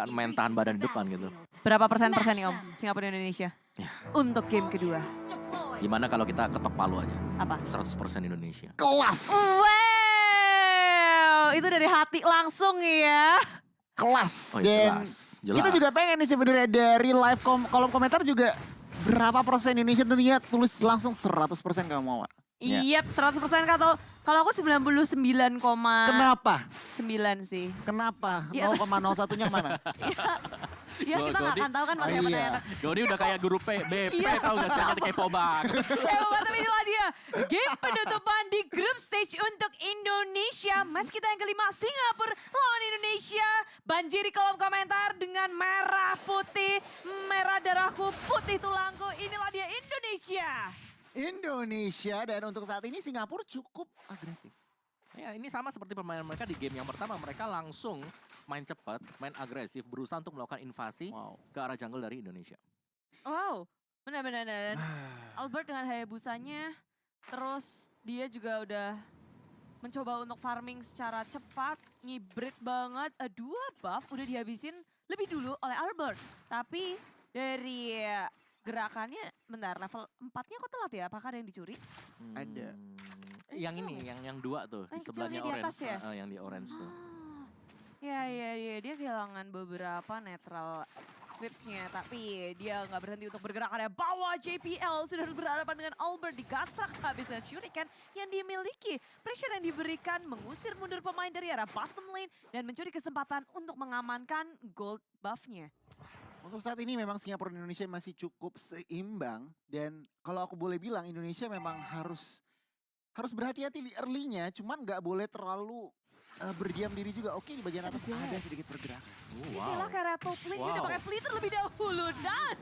main tahan badan di depan gitu. Berapa persen nih Om, Singapura Indonesia? Ya. Untuk game kedua. Gimana kalau kita ketok palu aja? Apa? 100% Indonesia. Kelas. Wow, itu dari hati langsung ya. Kelas. Oh, Dan jelas. kita juga pengen nih sebenarnya dari live kolom komentar juga berapa persen Indonesia tentunya tulis langsung 100% kamu mau. Iya, 100% kalau aku 99,9 Kenapa? sih. Kenapa? Iya. 0,01-nya mana? Ya kita nggak akan tahu kan pakai Oh, apa iya. enak. Doni udah kayak guru BP tau gak sekarang kepo banget. Tapi inilah dia game penutupan di grup stage untuk Indonesia. Match kita yang kelima, Singapura lawan Indonesia. Banjiri kolom komentar dengan merah putih, merah darahku, putih tulangku. Inilah dia Indonesia. Indonesia, dan untuk saat ini Singapura cukup agresif. Ya ini sama seperti permainan mereka di game yang pertama. Mereka langsung main cepat, main agresif, berusaha untuk melakukan invasi ke arah jungle dari Indonesia. Wow, benar-benar. Albert dengan Hayabusanya, terus dia juga udah mencoba untuk farming secara cepat, ngibrit banget. Dua buff udah dihabisin lebih dulu oleh Albert. Tapi dari gerakannya, bentar, level 4-nya kok telat ya? Apakah ada yang dicuri? Ada. Yang ini, yang dua tuh, di Yang sebelahnya kecilnya di atas orange. ya? Yang di orange tuh. Ya, dia kehilangan beberapa netral clipsnya, tapi dia nggak berhenti untuk bergerak. Ada bawah JPL sudah berhadapan dengan Albert, digasak habis dengan shuriken yang dimiliki. Pressure yang diberikan mengusir mundur pemain dari arah bottom lane dan mencuri kesempatan untuk mengamankan gold buff-nya. Untuk saat ini memang Singapura dan Indonesia masih cukup seimbang, dan kalau aku boleh bilang Indonesia memang harus berhati-hati di early-nya, cuman nggak boleh terlalu berdiam diri juga. Oke, di bagian atas ada sedikit pergerakan. Sila ke area top lane, dia udah pakai flitter lebih dahulu, dan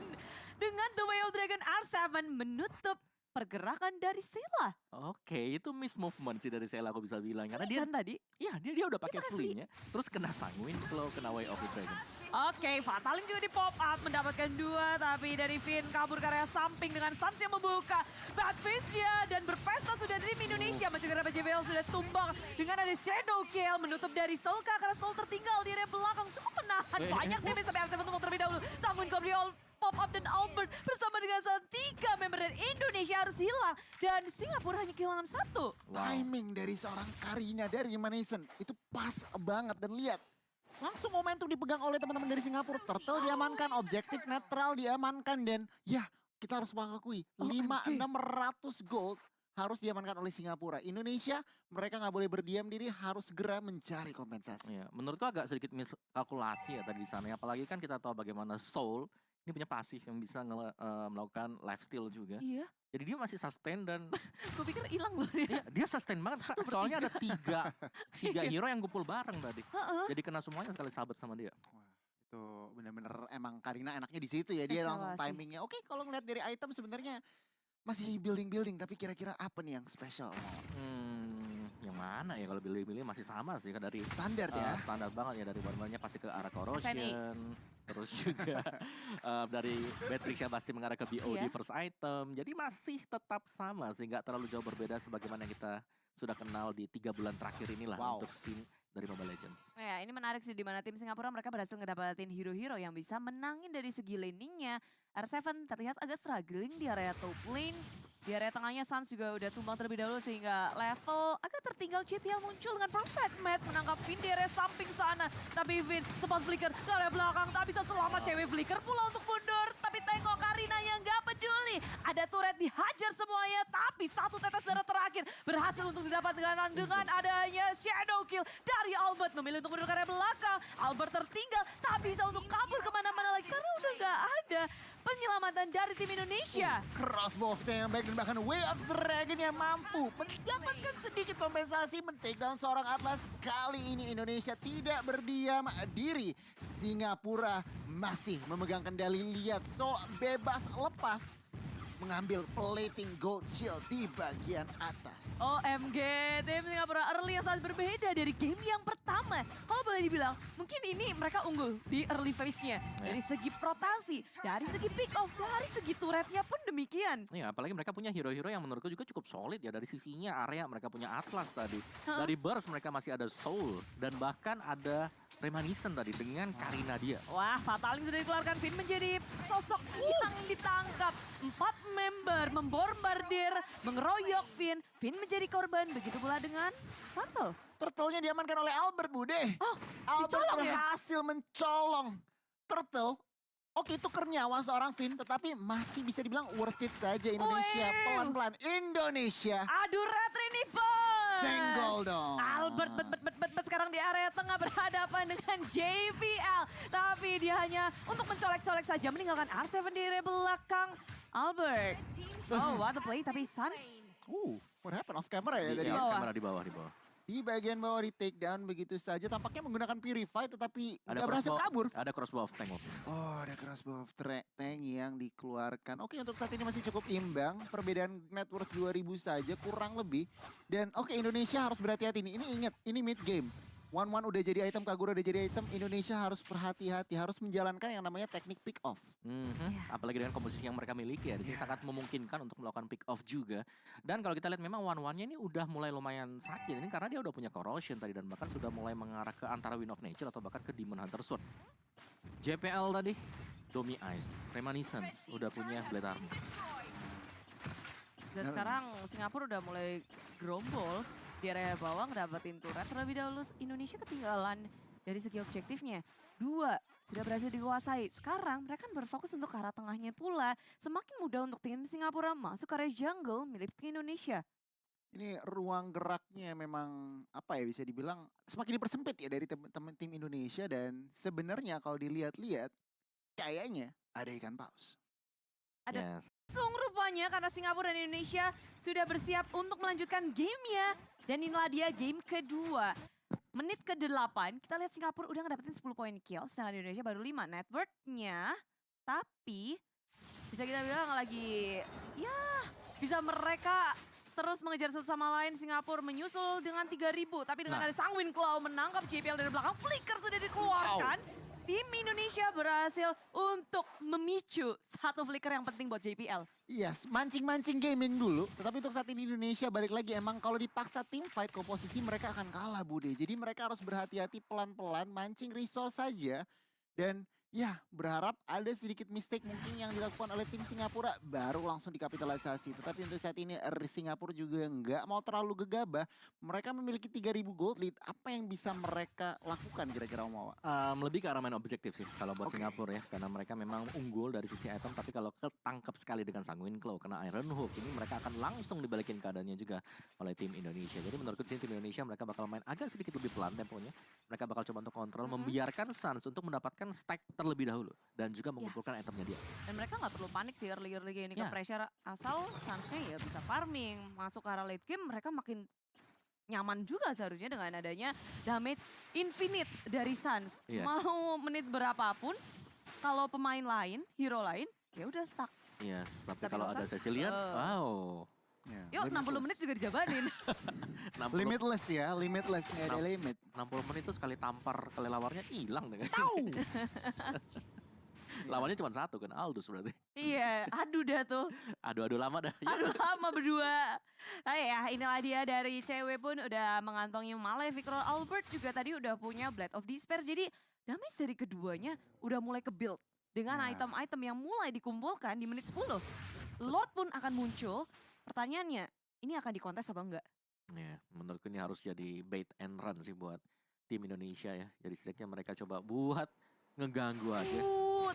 dengan The Way of Dragon R7 menutup pergerakan dari Sela. Oke, itu miss movement sih dari Sela aku bisa bilang. Karena dia Kan tadi? Iya, dia udah pakai flee-nya, terus kena sanguin kalau kena Way of the Dragon. Oke, Fatalin juga di pop up mendapatkan 2, tapi dari Finn kabur ke area samping dengan Sans yang membuka bad face-nya dan berpesta sudah tim Indonesia. Mencegah JBL sudah tumbang dengan ada Shadow Kill menutup dari Solka karena Sol tertinggal di area belakang cukup menahan banyak damage sampai R7 tumbang terlebih dahulu. Sanguin Gabriel pop up dan Albert bersama dengan 3 member dari Indonesia harus hilang dan Singapura hanya kehilangan 1. Timing dari seorang Karina dari Maneson itu pas banget, dan lihat langsung momentum dipegang oleh teman-teman dari Singapura. Turtle diamankan, objektif netral diamankan, dan ya kita harus mengakui 5.600 gold harus diamankan oleh Singapura. Indonesia mereka nggak boleh berdiam diri, harus segera mencari kompensasi. Ya, menurutku agak sedikit miskalkulasi ya tadi di sana. Apalagi kan kita tahu bagaimana Soul ini punya pasif yang bisa melakukan lifesteal juga. Iya. Jadi dia masih sustain dan Gue pikir hilang loh dia. dia sustain banget. Soalnya ada tiga hero yang kumpul bareng tadi. Jadi kena semuanya sekali sahabat sama dia. Itu bener-bener emang Karina enaknya di situ ya, dia langsung timingnya. Oke, kalau ngeliat dari item sebenarnya masih building, tapi kira-kira apa nih yang spesial? Yang mana ya kalau pilih-pilih masih sama sih dari Standar ya. Standar banget ya, dari warnanya pasti ke arah corrosion. Terus juga dari Matrix yang pasti mengarah ke BOD first item. Jadi masih tetap sama sih, nggak terlalu jauh berbeda sebagaimana yang kita sudah kenal di 3 bulan terakhir inilah untuk scene dari Mobile Legends. Ya, ini menarik sih di mana tim Singapura mereka berhasil ngedapatin hero-hero yang bisa menangin dari segi laningnya. R7 terlihat agak struggling di area top lane. Di area tengahnya Sans juga udah tumbang terlebih dahulu sehingga level agak tertinggal. JPL muncul dengan perfect match menangkap Vin di area samping sana. Tapi Vin sempat flicker ke area belakang, tak bisa selamat. Cewek flicker pula untuk mundur. Tapi tengok Karina yang gak peduli. Ada turret dihajar semuanya, tapi satu tetes darah terakhir berhasil untuk didapat dengan adanya Shadow Kill dari Albert. Memilih untuk mundur ke area belakang. Albert tertinggal, tak bisa untuk kabur kemana-mana lagi karena udah gak ada penyelamatan dari tim Indonesia. Crossbow-nya yang baik, dan bahkan Way of the Dragon yang mampu mendapatkan sedikit kompensasi men-take down seorang Atlas. Kali ini Indonesia tidak berdiam diri. Singapura masih memegang kendali, lihat Sol bebas lepas mengambil plating gold shield di bagian atas. OMG, tim Singapura early yang sangat berbeda dari game yang pertama. Kalau boleh dibilang, mungkin ini mereka unggul di early phase-nya. Dari segi rotasi, dari segi pick off, dari segi turretnya pun demikian. Ya, apalagi mereka punya hero-hero yang menurutku juga cukup solid ya. Dari sisinya area mereka punya Atlas tadi. Dari Burst mereka masih ada Soul. Dan bahkan ada Reminiscent tadi dengan Karina dia. Wah, Fataling sudah dikeluarkan. Finn menjadi sosok yang ditangkap. 4 member membombardir, mengeroyok Finn. Finn menjadi korban, begitu pula dengan Turtle. Turtle-nya diamankan oleh Albert, Bude. Oh, Albert dicolong ya? berhasil mencolong Turtle. Oke, itu nyawa seorang Finn, tetapi masih bisa dibilang worth it saja Indonesia. Wih. Pelan-pelan Indonesia. Aduh, Retri nih, bos. Senggol dong. Albert bet sekarang di area tengah berhadapan dengan JVL. Tapi dia hanya untuk mencolek-colek saja, meninggalkan R7 di area belakang. Albert. Oh, what a play, tapi Suns. What happened off camera ya tadi? Iya, bawah. kamera di bawah, di bawah. Di bagian bawah di take down begitu saja. Tampaknya menggunakan Purify tetapi Ada nggak berhasil crossbow, kabur. ada crossbow of tank. Oh, ada crossbow of tank yang dikeluarkan. Oke, untuk saat ini masih cukup imbang. Perbedaan net worth 2000 saja kurang lebih. Dan oke, Indonesia harus berhati-hati nih. Ini ingat, ini mid game. 1-1 udah jadi item, Kagura udah jadi item. Indonesia harus berhati-hati, harus menjalankan yang namanya teknik pick off. Apalagi dengan komposisi yang mereka miliki ya, di sini sangat memungkinkan untuk melakukan pick off juga. Dan kalau kita lihat memang one-one-nya ini udah mulai lumayan sakit ini karena dia udah punya corrosion tadi dan bahkan sudah mulai mengarah ke antara Wind of Nature atau bahkan ke Demon Hunter Sword. JPL tadi, Domi Ice, Reminiscence udah punya Blade Armor. Dan sekarang Singapura udah mulai gerombol di area bawah ngedapetin turret. Terlebih dahulu Indonesia ketinggalan dari segi objektifnya. 2 sudah berhasil dikuasai. Sekarang mereka berfokus untuk ke arah tengahnya pula. Semakin mudah untuk tim Singapura masuk ke area jungle milik tim Indonesia. Ini ruang geraknya memang apa ya bisa dibilang semakin dipersempit ya dari teman-teman tim Indonesia. Dan sebenarnya kalau dilihat-lihat kayaknya ada ikan paus. Ada Yes. langsung rupanya karena Singapura dan Indonesia sudah bersiap untuk melanjutkan gamenya. Dan inilah dia game kedua. Menit ke-8, kita lihat Singapura udah ngedapetin 10 poin kill, sedangkan Indonesia baru 5 net worth-nya. Tapi bisa kita bilang lagi, ya bisa mereka terus mengejar satu sama lain. Singapura menyusul dengan 3000, tapi dengan ada Sangwin Claw menangkap JPL dari belakang. Flicker sudah dikeluarkan. Tim Indonesia berhasil untuk memicu satu flicker yang penting buat JPL. Yes, mancing-mancing gaming dulu. Tetapi untuk saat ini Indonesia balik lagi emang kalau dipaksa tim fight komposisi mereka akan kalah, Bude. Jadi mereka harus berhati-hati pelan-pelan mancing resource saja. Dan ya berharap ada sedikit mistake mungkin yang dilakukan oleh tim Singapura baru langsung dikapitalisasi. Tetapi untuk saat ini Singapura juga nggak mau terlalu gegabah. Mereka memiliki 3000 gold lead. Apa yang bisa mereka lakukan kira-kira Omawa? Lebih ke arah main objektif sih kalau buat Singapura ya. Karena mereka memang unggul dari sisi item. Tapi kalau ketangkep sekali dengan Sanguine Claw kena Iron Hook, ini mereka akan langsung dibalikin keadaannya juga oleh tim Indonesia. Jadi menurutku di sini tim Indonesia mereka bakal main agak sedikit lebih pelan temponya. Mereka bakal coba untuk kontrol, membiarkan Suns untuk mendapatkan stack terlebih dahulu. Dan juga mengumpulkan itemnya dia. Dan mereka nggak perlu panik sih early ini ke Ya. pressure. Asal Suns-nya ya bisa farming. Masuk ke arah late game mereka makin nyaman juga seharusnya dengan adanya damage infinite dari Suns. Yes. Mau menit berapapun, kalau pemain lain, hero lain, ya udah stuck. Yes, tapi Tapi kalau kalau ada Suns, Cecilian, wow. Yuk 60 menit juga dijabanin. 60, Limitless ya, limitless nggak ada limit. 60 menit itu sekali tampar kelelawarnya hilang deh. Tahu. Lawannya cuma satu kan, Aldous berarti. Iya, aduh dah tuh. Aduh lama dah. Aduh lama berdua. Nah ya inilah dia dari cewek pun udah mengantongi Malefic Roll. Albert juga tadi udah punya Blade of Despair. Jadi damage dari keduanya udah mulai ke-build. Dengan Nah. item-item yang mulai dikumpulkan di menit 10. Lord pun akan muncul. Pertanyaannya, ini akan dikontes apa enggak? Ya, menurutku ini harus jadi bait and run sih buat tim Indonesia ya. Jadi setidaknya mereka coba buat ngeganggu aja.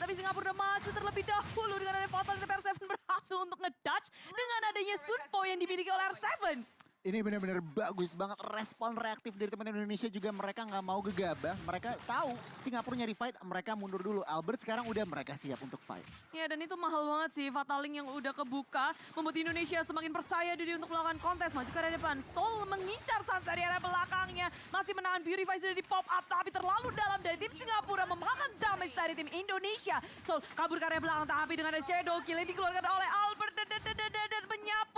Tapi Singapura udah maju terlebih dahulu dengan ada Fatal dan R7 berhasil untuk ngedodge dengan adanya Sunpo yang dimiliki oleh R7. Ini benar-benar bagus banget respon reaktif dari teman Indonesia juga mereka nggak mau gegabah. Mereka tahu Singapura nyari fight, mereka mundur dulu. Albert sekarang udah mereka siap untuk fight. Ya dan itu mahal banget sih Fataling yang udah kebuka. Membuat Indonesia semakin percaya diri untuk melakukan kontes. Maju ke arah depan. Stol mengincar Suns dari arah belakangnya. Masih menahan Purify sudah di pop up. Tapi terlalu dalam dari tim Singapura. Memakan damage dari tim Indonesia. Stol kabur ke arah belakang. Tapi dengan ada Shadow Kill yang dikeluarkan oleh Albert.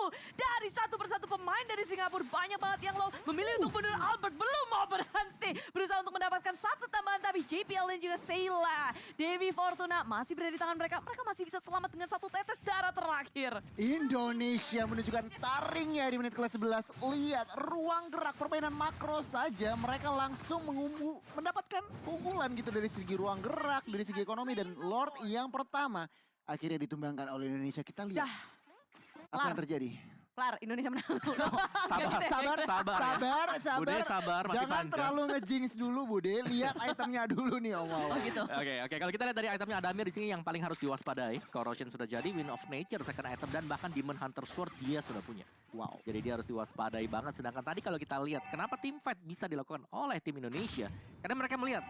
mampu. Dari satu persatu pemain dari Singapura, banyak banget yang low. Memilih untuk bunuh Albert, belum mau berhenti. Berusaha untuk mendapatkan satu tambahan, tapi JPL dan juga Sheila. Dewi Fortuna masih berada di tangan mereka. Mereka masih bisa selamat dengan satu tetes darah terakhir. Indonesia menunjukkan taringnya di menit ke-11. Lihat ruang gerak permainan makro saja. Mereka langsung mendapatkan keunggulan gitu dari segi ruang gerak, dari segi ekonomi. Dan Lord yang pertama akhirnya ditumbangkan oleh Indonesia. Kita lihat apa yang terjadi. Kelar, Indonesia menang. Sabar. Bude sabar, masih Jangan panjang. terlalu ngejinx dulu Bude. Lihat itemnya dulu nih Om. Oh gitu. Oke. Kalau kita lihat dari itemnya Adamir di sini yang paling harus diwaspadai. Corrosion sudah jadi, Wind of Nature second item, dan bahkan Demon Hunter Sword dia sudah punya. Wow. Jadi dia harus diwaspadai banget. Sedangkan tadi kalau kita lihat kenapa team fight bisa dilakukan oleh tim Indonesia. Karena mereka melihat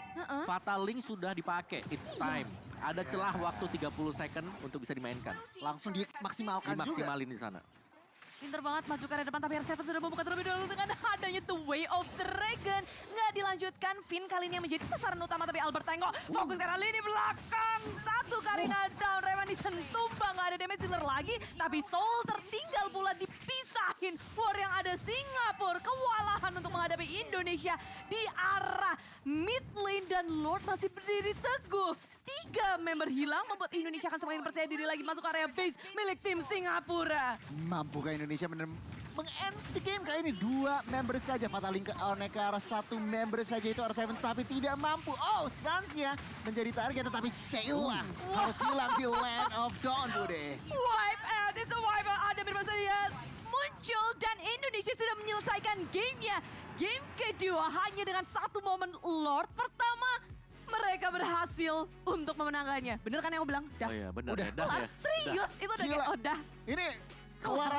Fatal Link sudah dipakai. It's time. Ada celah waktu 30 second untuk bisa dimainkan. Langsung dimaksimalkan juga. Dimaksimalin di sana. Pinter banget maju ke arah depan, tapi R7 sudah membuka terlebih dahulu dengan adanya The Way of Dragon. Nggak dilanjutkan, Finn kali ini yang menjadi sasaran utama, tapi Albert tengok. Fokus ke arah lini belakang. Satu Karina down, Remaniscent tumbang. Nggak ada damage dealer lagi, tapi Soul tertinggal pula dipisahin. War yang ada Singapura, kewalahan untuk menghadapi Indonesia di arah mid lane, dan Lord masih berdiri teguh. 3 member hilang membuat Indonesia akan semakin percaya diri lagi masuk area base milik tim Singapura. Mampukah Indonesia meng-end the game kali ini? 2 member saja. Fatal Link ke arah 1 member saja itu R7, tapi tidak mampu. Oh, Sans ya menjadi target, tetapi Sheila harus hilang di Land of Dawn, Bude. Wipe out, it's a wipe out. Ada bermaksudnya muncul dan Indonesia sudah menyelesaikan gamenya. Game kedua hanya dengan satu momen Lord pertama. Mereka berhasil untuk memenangkannya. Bener kan yang aku bilang? Dah. Oh iya, benar Udah. ya. Dah Kelar. ya. Serius, itu udah kayak, Gila. oh dah. Ini Clara